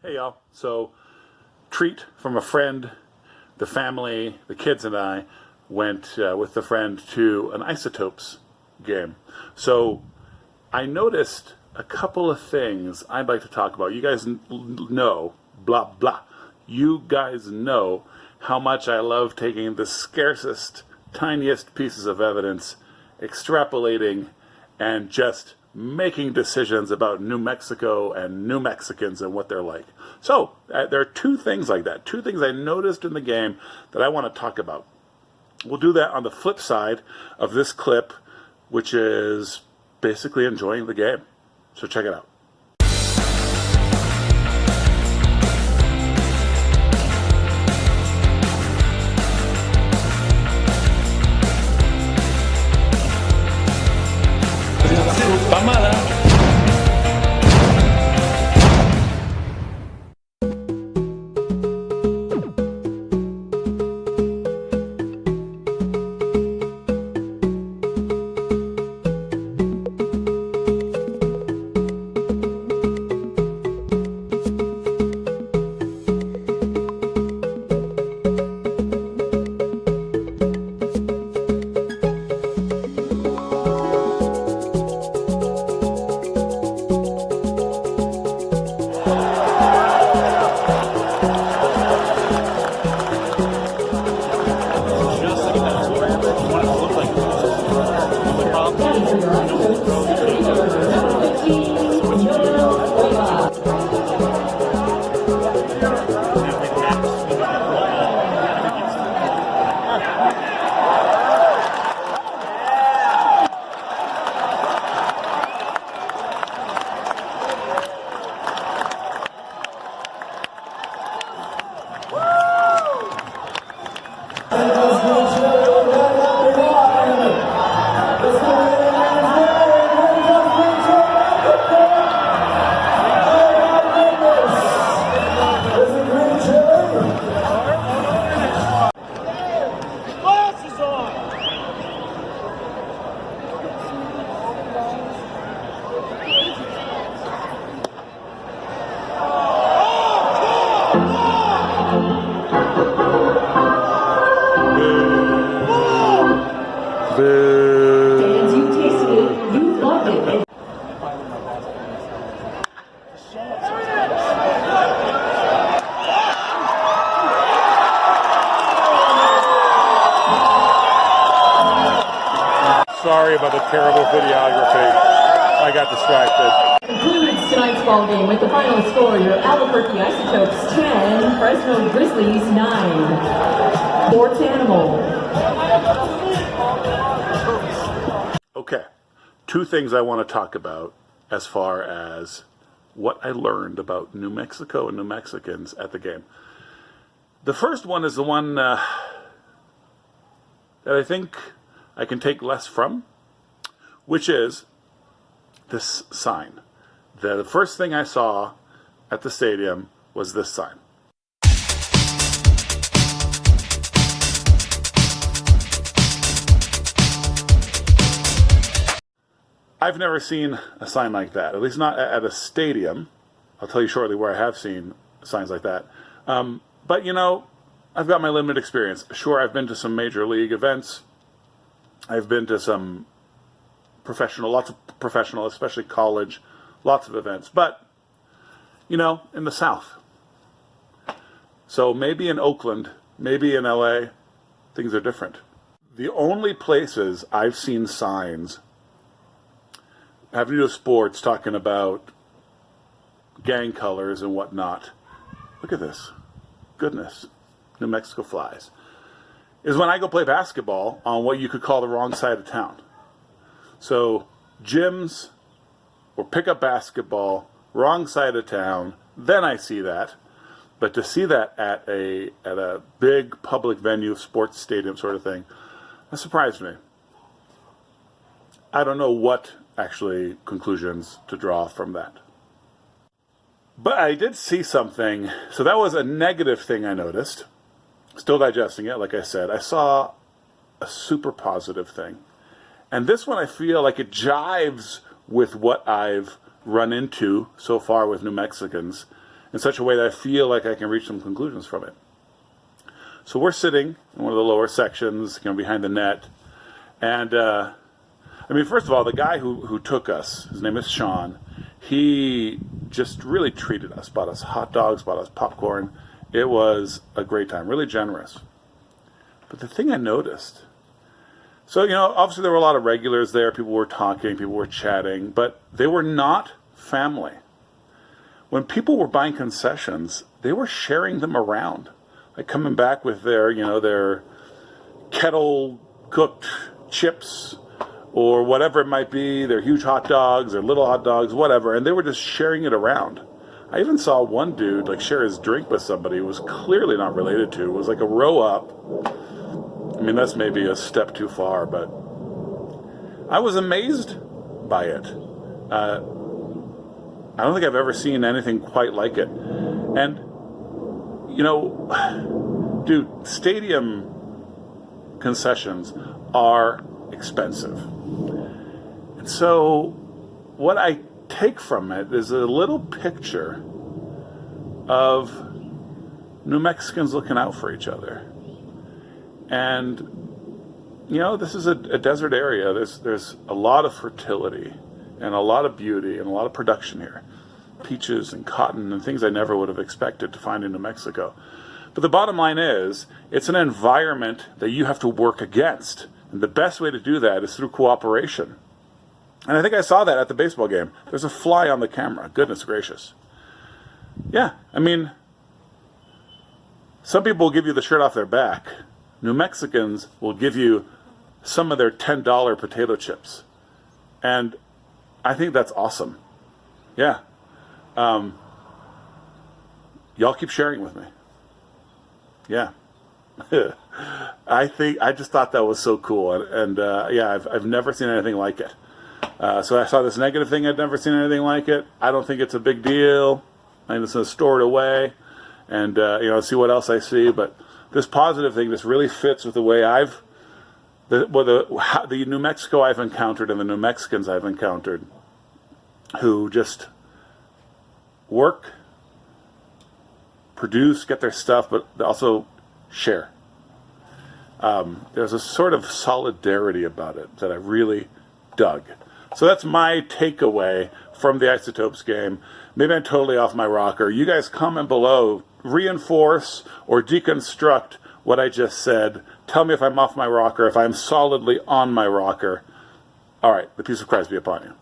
Hey y'all, so treat from a friend, the family, the kids and I went with the friend to an Isotopes game. So I noticed a couple of things I'd like to talk about. You guys know, blah blah, you guys know how much I love taking the scarcest, tiniest pieces of evidence, extrapolating, and just making decisions about New Mexico and New Mexicans and what they're like. So there are two things like that, two things I noticed in the game that I want to talk about. We'll do that on the flip side of this clip, which is basically enjoying the game. So check it out. Fans, you tasted it, you loved it. Sorry about the terrible videography. I got distracted. Concludes tonight's ball game with the final score: your Albuquerque Isotopes 10, Fresno Grizzlies 9. Sports Animal. Okay, two things I want to talk about as far as what I learned about New Mexico and New Mexicans at the game. The first one is the one that I think I can take less from, which is this sign. The first thing I saw at the stadium was this sign. I've never seen a sign like that, at least not at a stadium. I'll tell you shortly where I have seen signs like that. But, you know, I've got my limited experience. Sure, I've been to some major league events. I've been to some lots of professional, especially college, lots of events. But, you know, in the South. So maybe in Oakland, maybe in LA, things are different. The only places I've seen signs having to do with sports, talking about gang colors and whatnot. Look at this. Goodness. New Mexico flies. Is when I go play basketball on what you could call the wrong side of town. So gyms or pickup basketball, wrong side of town, then I see that. But to see that at a big public venue, sports stadium sort of thing, that surprised me. I don't know what actually conclusions to draw from that. But I did see something, so that was a negative thing I noticed. Still digesting it, like I said. I saw a super positive thing. And this one I feel like it jives with what I've run into so far with New Mexicans in such a way that I feel like I can reach some conclusions from it. So we're sitting in one of the lower sections, behind the net. And, first of all, the guy who took us, his name is Sean, he just really treated us, bought us hot dogs, bought us popcorn. It was a great time, really generous. But the thing I noticed, so, obviously there were a lot of regulars there. People were talking, people were chatting, but they were not family. When people were buying concessions, they were sharing them around. Like coming back with their kettle-cooked chips or whatever it might be, their huge hot dogs or little hot dogs, whatever, and they were just sharing it around. I even saw one dude share his drink with somebody who was clearly not related to. It was like a row up. That's maybe a step too far, but I was amazed by it. I don't think I've ever seen anything quite like it. And, dude, stadium concessions are expensive. And so what I take from it is a little picture of New Mexicans looking out for each other. And, this is a desert area. There's a lot of fertility and a lot of beauty and a lot of production here. Peaches and cotton and things I never would have expected to find in New Mexico. But the bottom line is, it's an environment that you have to work against. And the best way to do that is through cooperation. And I think I saw that at the baseball game. There's a fly on the camera. Goodness gracious. Yeah, some people will give you the shirt off their back. New Mexicans will give you some of their $10 potato chips. And I think that's awesome. Yeah. Y'all keep sharing with me. Yeah. I just thought that was so cool. And I've never seen anything like it. So I saw this negative thing. I'd never seen anything like it. I don't think it's a big deal. I'm just going to store it away and, see what else I see. But this positive thing, this really fits with the way the New Mexico I've encountered and the New Mexicans I've encountered who just work, produce, get their stuff, but also share. There's a sort of solidarity about it that I really dug. So that's my takeaway from the Isotopes game. Maybe I'm totally off my rocker. You guys comment below, reinforce or deconstruct what I just said. Tell me if I'm off my rocker, if I'm solidly on my rocker. All right, the peace of Christ be upon you.